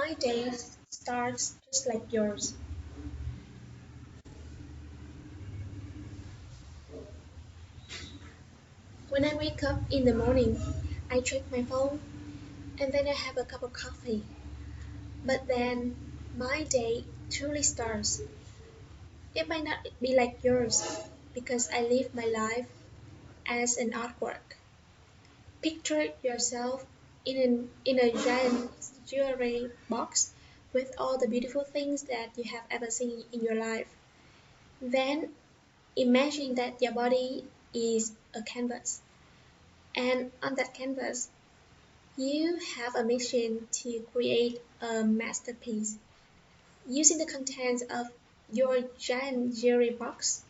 My day starts just like yours. When I wake up in the morning, I check my phone and then I have a cup of coffee. But then my day truly starts. It might not be like yours because I live my life as an artwork. Picture yourself in a giant jewelry box with all the beautiful things that you have ever seen in your life. Then imagine that your body is a canvas, and on that canvas, you have a mission to create a masterpiece. Using the contents of your giant jewelry box,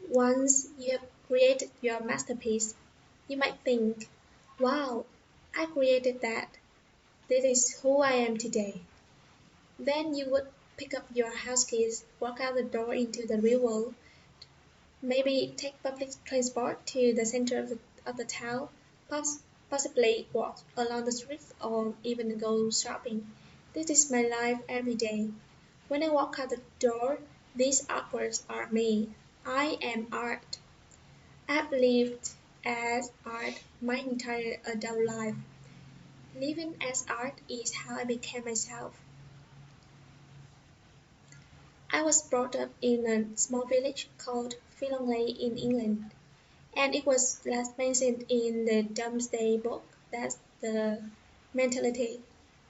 once you have created your masterpiece, you might think, wow, I created that. This is who I am today. Then you would pick up your house keys, walk out the door into the real world, maybe take public transport to the center of the town, possibly walk along the streets or even go shopping. This is my life every day. When I walk out the door, these artworks are me. I am art. I've lived as art my entire adult life. Living as art is how I became myself. I was brought up in a small village called Filongley in England, and it was last mentioned in the Domesday Book. That's the mentality.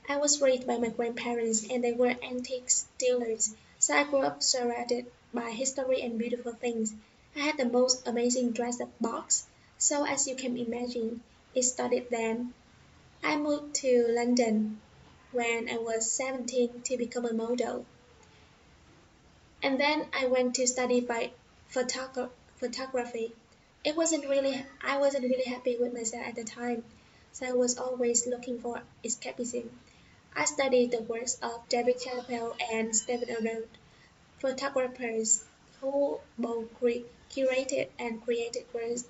I was raised by my grandparents, and they were antiques dealers, so I grew up surrounded by history and beautiful things. I had the most amazing dress-up box, so as you can imagine, it started then. I moved to London when I was 17 to become a model, and then I went to study by photography. I wasn't really happy with myself at the time, so I was always looking for escapism. I studied the works of David Chappelle and Stephen Arnold, photographers who both curated and created works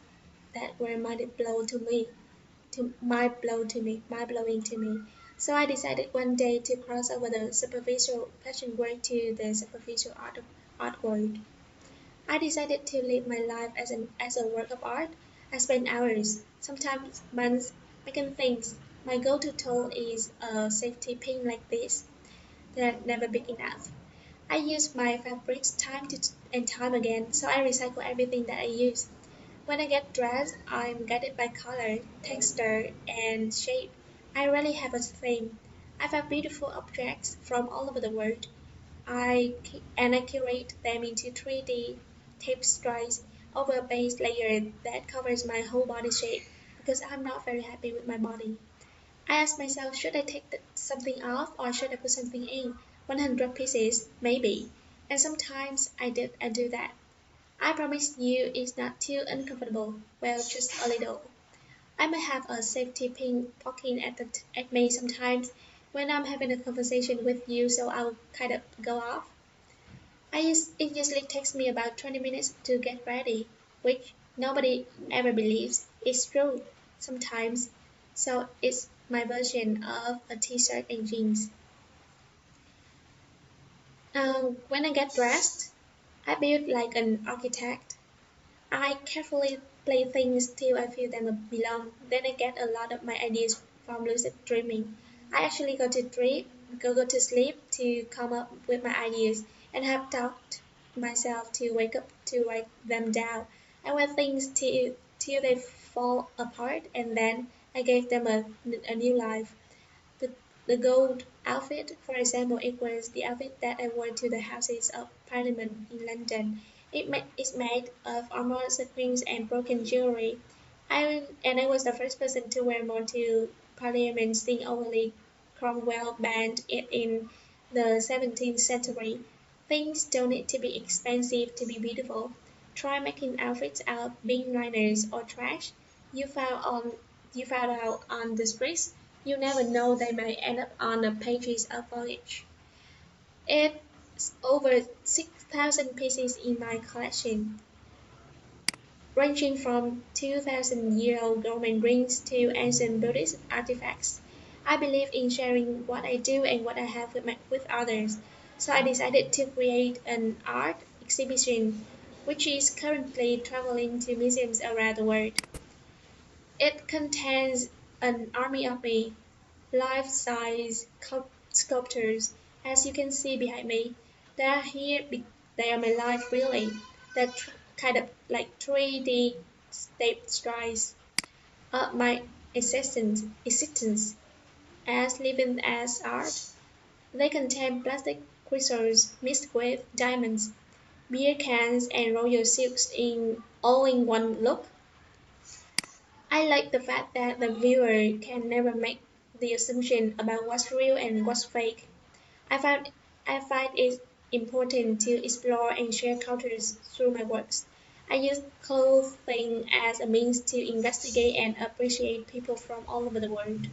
that were mind blowing to me. So I decided one day to cross over the superficial fashion world to the superficial art world. I decided to live my life as a work of art. I spend hours, sometimes months, making things. My go-to tool is a safety pin like this. They're never big enough. I use my fabrics and time again, so I recycle everything that I use. When I get dressed, I'm guided by color, texture, and shape. I rarely have a theme. I find beautiful objects from all over the world. I curate them into 3D tapestries over a base layer that covers my whole body shape because I'm not very happy with my body. I ask myself, should I take something off or should I put something in? 100 pieces, maybe. And sometimes I do that. I promise you it's not too uncomfortable. Well, just a little. I might have a safety pin poking at me sometimes when I'm having a conversation with you, so I'll kind of go off. It usually takes me about 20 minutes to get ready, which nobody ever believes is true sometimes. So it's my version of a t-shirt and jeans. When I get dressed, I build like an architect. I carefully play things till I feel them belong. Then I get a lot of my ideas from lucid dreaming. I actually go to sleep to come up with my ideas and have taught myself to wake up to write them down. I wear things till they fall apart and then I gave them a new life. The, the gold outfit, for example, it was the outfit that I wore to the Houses of Parliament in London. It's made of armor, springs, and broken jewelry. I was the first person to wear more to Parliament since only Cromwell banned it in the 17th century. Things don't need to be expensive to be beautiful. Try making outfits out of bin liners or trash you found on you found out on the streets. You never know they may end up on the pages of Voyage. It's over 6,000 pieces in my collection, ranging from 2,000-year-old Roman rings to ancient Buddhist artifacts. I believe in sharing what I do and what I have with others. So I decided to create an art exhibition, which is currently traveling to museums around the world. It contains an army of me, life-size sculptures, as you can see behind me. They are here, they are my life really. They're kind of like 3D strides of my existence as living as art. They contain plastic crystals mixed with diamonds, beer cans, and royal silks in all in one look. I like the fact that the viewer can never make the assumption about what's real and what's fake. I find I find it important to explore and share cultures through my works. I use clothing as a means to investigate and appreciate people from all over the world.